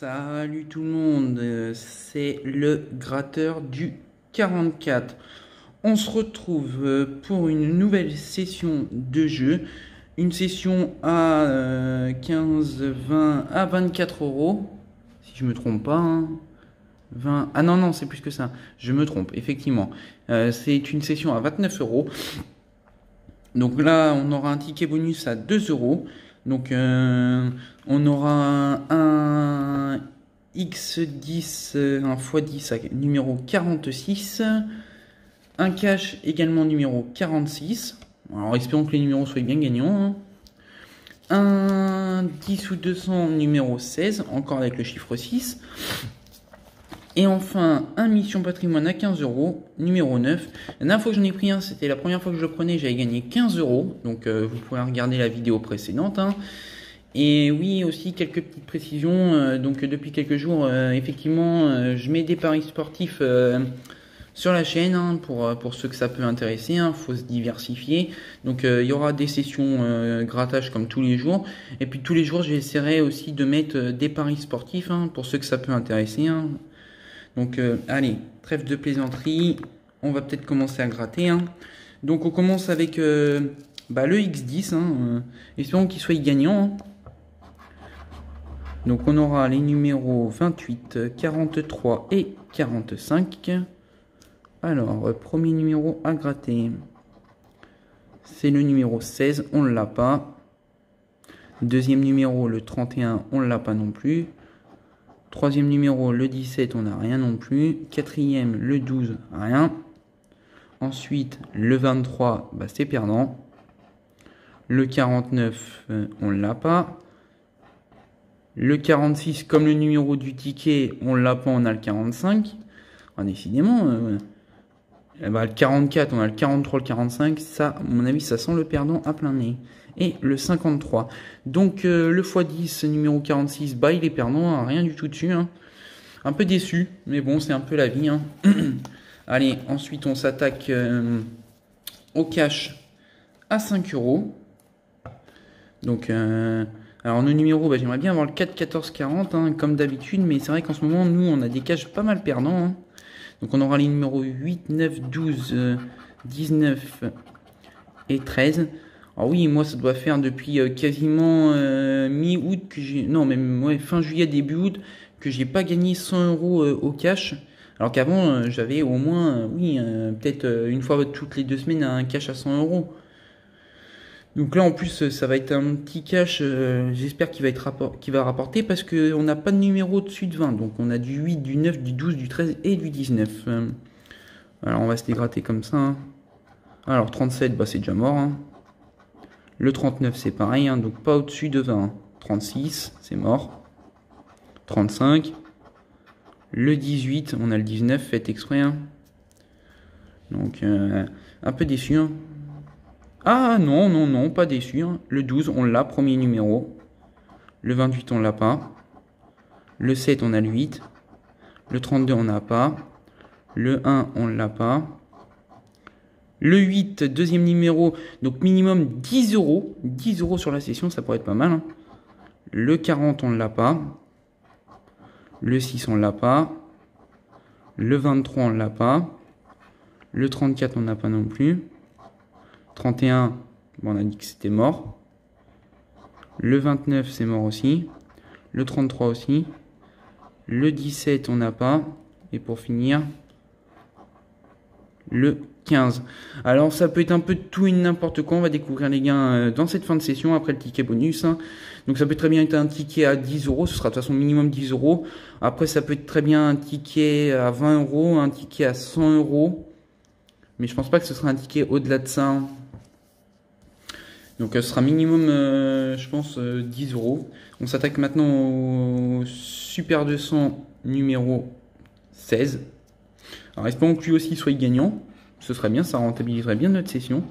Salut tout le monde, c'est le gratteur du 44. On se retrouve pour une nouvelle session de jeu. Une session à 15, 20, à 24 euros. Si je me trompe pas. 20. Ah non, c'est plus que ça. Je me trompe, effectivement. C'est une session à 29 euros. Donc là, on aura un ticket bonus à 2 euros. Donc on aura un X10, un x10 numéro 46. Un cash également numéro 46. Alors espérons que les numéros soient bien gagnants. Un 10 ou 200 numéro 16, encore avec le chiffre 6. Et enfin, un Mission Patrimoine à 15 euros, numéro 9. La dernière fois que j'en ai pris un, c'était la première fois que je le prenais, j'avais gagné 15 euros. Donc vous pourrez regarder la vidéo précédente. Et oui, aussi quelques petites précisions. Donc depuis quelques jours, effectivement, je mets des paris sportifs sur la chaîne pour ceux que ça peut intéresser. Faut se diversifier. Donc il y aura des sessions grattage comme tous les jours. Et puis tous les jours, j'essaierai aussi de mettre des paris sportifs pour ceux que ça peut intéresser. Donc allez, trêve de plaisanterie, on va peut-être commencer à gratter. Donc on commence avec le X10, espérons qu'il soit gagnant. Donc on aura les numéros 28, 43 et 45. Alors, premier numéro à gratter, c'est le numéro 16, on ne l'a pas. Deuxième numéro, le 31, on ne l'a pas non plus. Troisième numéro, le 17, on n'a rien non plus. Quatrième, le 12, rien. Ensuite, le 23, c'est perdant. Le 49, on ne l'a pas. Le 46, comme le numéro du ticket, on ne l'a pas, on a le 45. Décidément, le 44, on a le 43, le 45. Ça, à mon avis, ça sent le perdant à plein nez. Et le 53. Donc le x10 numéro 46, il est perdant, rien du tout dessus. Un peu déçu, mais bon, c'est un peu la vie. Allez, ensuite on s'attaque au cash à 5 euros. Donc, alors nos numéros, j'aimerais bien avoir le 4, 14, 40, comme d'habitude, mais c'est vrai qu'en ce moment, nous, on a des caches pas mal perdants. Donc on aura les numéros 8, 9, 12, 19 et 13. Alors oui, moi ça doit faire depuis quasiment mi-août que j'ai... Non, même fin juillet, début août, que j'ai pas gagné 100 euros au cash. Alors qu'avant, j'avais au moins, peut-être une fois toutes les 2 semaines, un cash à 100 euros. Donc là, en plus, ça va être un petit cash, j'espère qu'il va rapporter, parce qu'on n'a pas de numéro au-dessus de 20. Donc on a du 8, du 9, du 12, du 13 et du 19. Alors on va se dégratter comme ça. Alors 37, c'est déjà mort. Le 39, c'est pareil, donc pas au-dessus de 20. 36, c'est mort. 35. Le 18, on a le 19, fait exprès. Donc, un peu déçu. Ah non, pas déçu. Le 12, on l'a, premier numéro. Le 28, on l'a pas. Le 7, on a le 8. Le 32, on n'a pas. Le 1, on l'a pas. Le 8, deuxième numéro, donc minimum 10 euros. 10 euros sur la session, ça pourrait être pas mal. Le 40, on ne l'a pas. Le 6, on ne l'a pas. Le 23, on ne l'a pas. Le 34, on n'a pas non plus. 31, on a dit que c'était mort. Le 29, c'est mort aussi. Le 33 aussi. Le 17, on n'a pas. Et pour finir, le 15. Alors ça peut être un peu de tout et n'importe quoi. On va découvrir les gains dans cette fin de session après le ticket bonus. Donc ça peut très bien être un ticket à 10 euros. Ce sera de toute façon minimum 10 euros. Après ça peut être très bien un ticket à 20 euros, un ticket à 100 euros. Mais je pense pas que ce sera un ticket au-delà de ça. Donc ce sera minimum, je pense, 10 euros. On s'attaque maintenant au Super 200 numéro 16. Alors espérons que lui aussi soit gagnant. Ce serait bien, ça rentabiliserait bien notre session.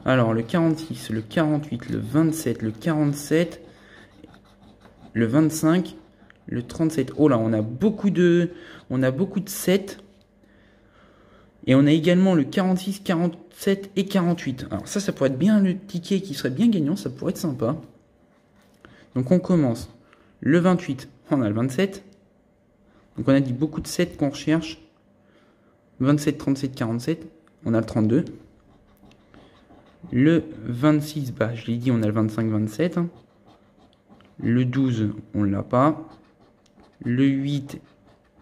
Alors le 46, le 48, le 27, le 47, le 25, le 37. Oh là, on a beaucoup de 7. Et on a également le 46, 47 et 48. Alors ça pourrait être bien le ticket qui serait bien gagnant, ça pourrait être sympa. Donc on commence. Le 28, On a le 27. Donc on a dit beaucoup de 7 qu'on recherche. 27, 37, 47. On a le 32. Le 26, bah je l'ai dit, on a le 25, 27. Le 12, on l'a pas. Le 8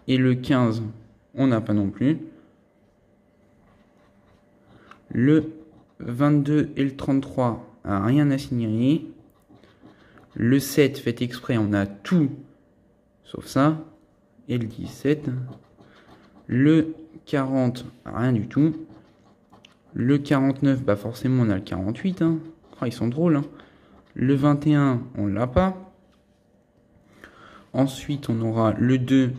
et le 15, on n'a pas non plus. Le 22 et le 33, rien à signaler. Le 7, fait exprès, on a tout sauf ça. Et le 17. Le 40, rien du tout. Le 49, bah forcément on a le 48. Hein. Oh, ils sont drôles. Hein. Le 21, on l'a pas. Ensuite, on aura le 2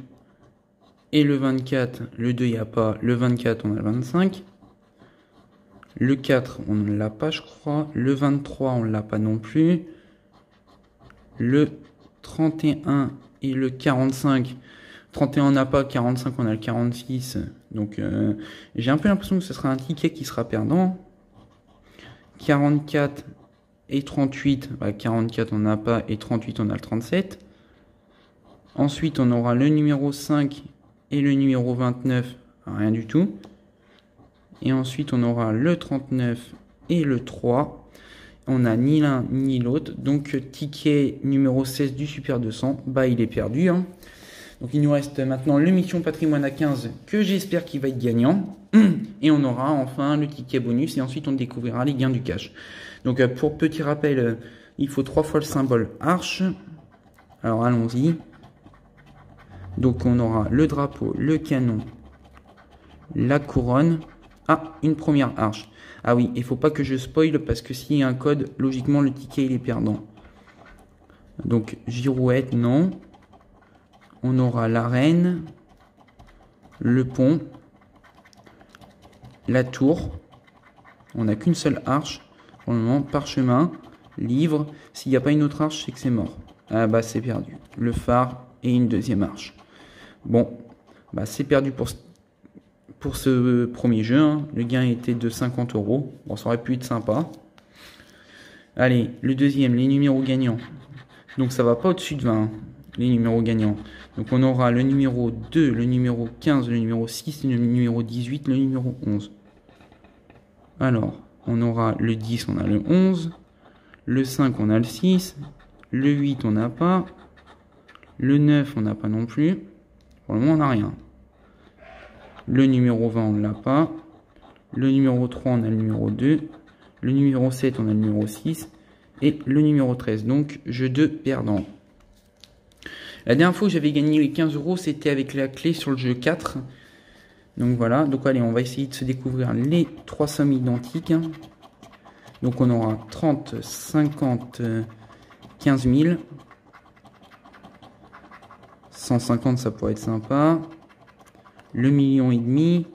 et le 24. Le 2, il n'y a pas. Le 24, on a le 25. Le 4, on ne l'a pas, je crois. Le 23, on ne l'a pas non plus. Le 31 et le 45. 31, on n'a pas. 45, on a le 46. Donc, j'ai un peu l'impression que ce sera un ticket qui sera perdant. 44 et 38. Bah, 44, on n'a pas. Et 38, on a le 37. Ensuite, on aura le numéro 5 et le numéro 29. Rien du tout. Et ensuite, on aura le 39 et le 3. On n'a ni l'un ni l'autre. Donc, ticket numéro 16 du Super 200, bah, il est perdu. Hein. Donc, il nous reste maintenant le Mission Patrimoine à 15 que j'espère qu'il va être gagnant. Et on aura enfin le ticket bonus. Et ensuite, on découvrira les gains du cash. Donc, pour petit rappel, il faut 3 fois le symbole arche. Alors, allons-y. Donc, on aura le drapeau, le canon, la couronne. Ah, une première arche. Ah oui, il faut pas que je spoil parce que s'il y a un code, logiquement le ticket il est perdant. Donc girouette, non. On aura l'arène, le pont, la tour. On n'a qu'une seule arche. Pour le moment, parchemin, livre. S'il n'y a pas une autre arche, c'est que c'est mort. Ah bah c'est perdu. Le phare et une deuxième arche. Bon, bah c'est perdu pour ce premier jeu, hein. Le gain était de 50 €. Bon, ça aurait pu être sympa. Allez, le deuxième, les numéros gagnants. Donc ça va pas au-dessus de 20, hein, les numéros gagnants. Donc on aura le numéro 2, le numéro 15, le numéro 6, le numéro 18, le numéro 11. Alors, on aura le 10, on a le 11. Le 5, on a le 6. Le 8, on n'a pas. Le 9, on n'a pas non plus. Pour le moment, on n'a rien. Le numéro 20, on ne l'a pas. Le numéro 3, on a le numéro 2. Le numéro 7, on a le numéro 6. Et le numéro 13. Donc, jeu de perdant. La dernière fois que j'avais gagné les 15 €, c'était avec la clé sur le jeu 4. Donc voilà. Donc allez, on va essayer de se découvrir les 3 sommes identiques. Donc on aura 30, 50, 15 000. 150, ça pourrait être sympa. Le 1,5 million.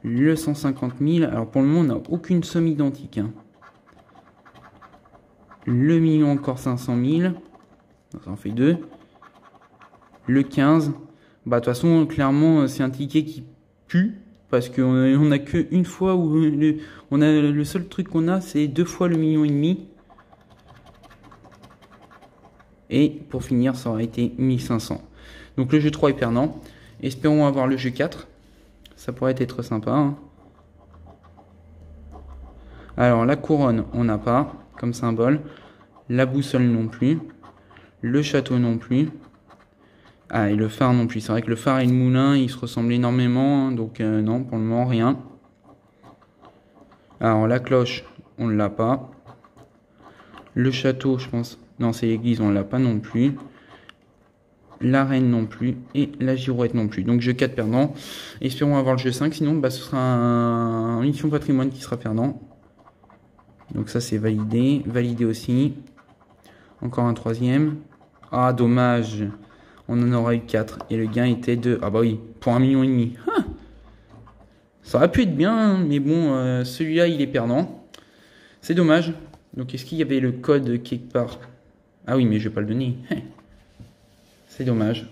Le 150 000. Alors pour le moment, on n'a aucune somme identique. Le million encore 500 000. Ça en fait 2. Le 15. Bah de toute façon, clairement, c'est un ticket qui pue. Parce qu'on n'a qu'une fois où le seul truc qu'on a, c'est 2 fois le 1,5 million. Et pour finir, ça aurait été 1500. Donc le jeu 3 est perdant. Espérons avoir le jeu 4. Ça pourrait être sympa. Hein. Alors la couronne, on n'a pas comme symbole. La boussole non plus. Le château non plus. Ah, et le phare non plus. C'est vrai que le phare et le moulin, ils se ressemblent énormément. Hein, donc non, pour le moment, rien. Alors la cloche, on ne l'a pas. Le château, je pense... Non, c'est l'église, on ne l'a pas non plus. La reine non plus. Et la girouette non plus. Donc jeu 4 perdant. Espérons avoir le jeu 5. Sinon, bah, ce sera un mission patrimoine qui sera perdant. Donc ça, c'est validé. Validé aussi. Encore un troisième. Ah, dommage. On en aura eu 4. Et le gain était de... Ah bah oui, pour 1,5 million. Ah, ça aurait pu être bien, hein, mais bon, celui-là, il est perdant. C'est dommage. Donc, est-ce qu'il y avait le code quelque part? Ah oui, mais je vais pas le donner. C'est dommage.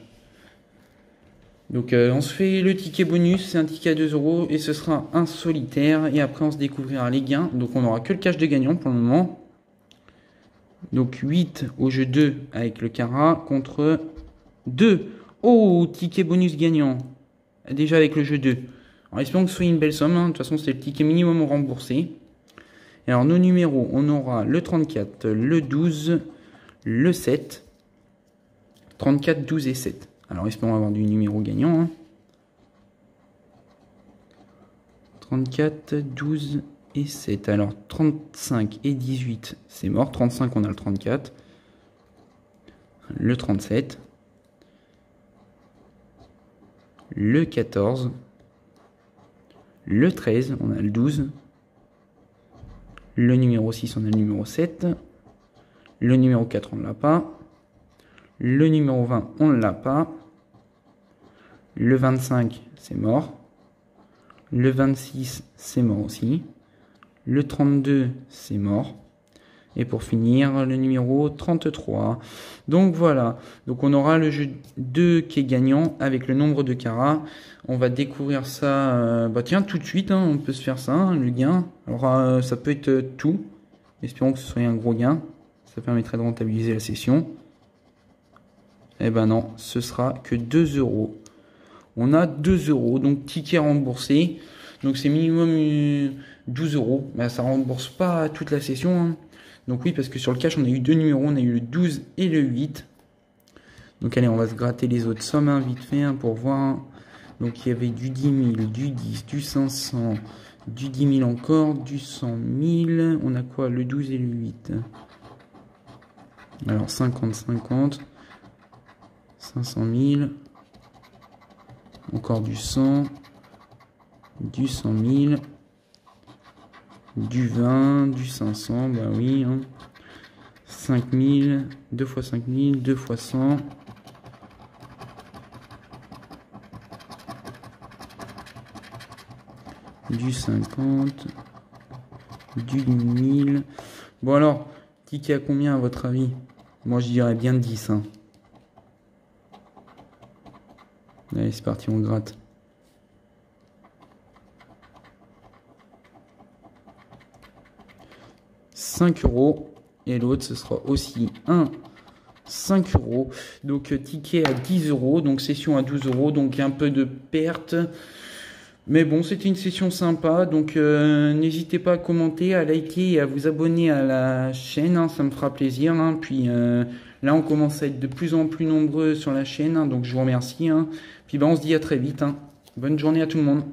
Donc, on se fait le ticket bonus. C'est un ticket à 2 € et ce sera un solitaire. Et après, on se découvrira les gains. Donc, on n'aura que le cash de gagnant pour le moment. Donc, 8 au jeu 2 avec le Cara contre 2. Oh, ticket bonus gagnant. Déjà avec le jeu 2. En espérant que ce soit une belle somme. De toute façon, c'est le ticket minimum remboursé. Et alors, nos numéros, on aura le 34, le 12, le 7. 34, 12 et 7. Alors, espérons avoir du numéro gagnant. 34, 12 et 7. Alors, 35 et 18, c'est mort. 35, on a le 34. Le 37. Le 14. Le 13, on a le 12. Le numéro 6, on a le numéro 7. Le numéro 4, on ne l'a pas. Le numéro 20, on ne l'a pas. Le 25, c'est mort. Le 26, c'est mort aussi. Le 32, c'est mort. Et pour finir, le numéro 33. Donc voilà. Donc on aura le jeu 2 qui est gagnant avec le nombre de carats. On va découvrir ça tiens, tout de suite. On peut se faire ça, le gain. Alors ça peut être tout. Espérons que ce soit un gros gain. Ça permettrait de rentabiliser la session. Eh ben non, ce sera que 2 €. On a 2 €. Donc ticket remboursé. Donc c'est minimum 12 €. Ben, ça rembourse pas toute la session. Donc oui, parce que sur le cash, on a eu 2 numéros. On a eu le 12 et le 8. Donc allez, on va se gratter les autres sommes vite fait pour voir. Donc il y avait du 10 000, du 10, du 500, du 10 000 encore, du 100 000. On a quoi? Le 12 et le 8. Alors 50, 50. 500 000. Encore du 100. Du 100 000. Du 20, du 500, bah oui. 5 000, 2 fois 5 000, 2 fois 100. Du 50. Du 1000. Bon alors, ticket à combien à votre avis? Moi je dirais bien 10. Allez, c'est parti, on gratte. 5 € et l'autre ce sera aussi 5 €. Donc ticket à 10 €, donc session à 12 €, donc un peu de perte. Mais bon, c'était une session sympa, donc n'hésitez pas à commenter, à liker et à vous abonner à la chaîne, ça me fera plaisir. Puis là, on commence à être de plus en plus nombreux sur la chaîne, donc je vous remercie. Puis on se dit à très vite. Bonne journée à tout le monde.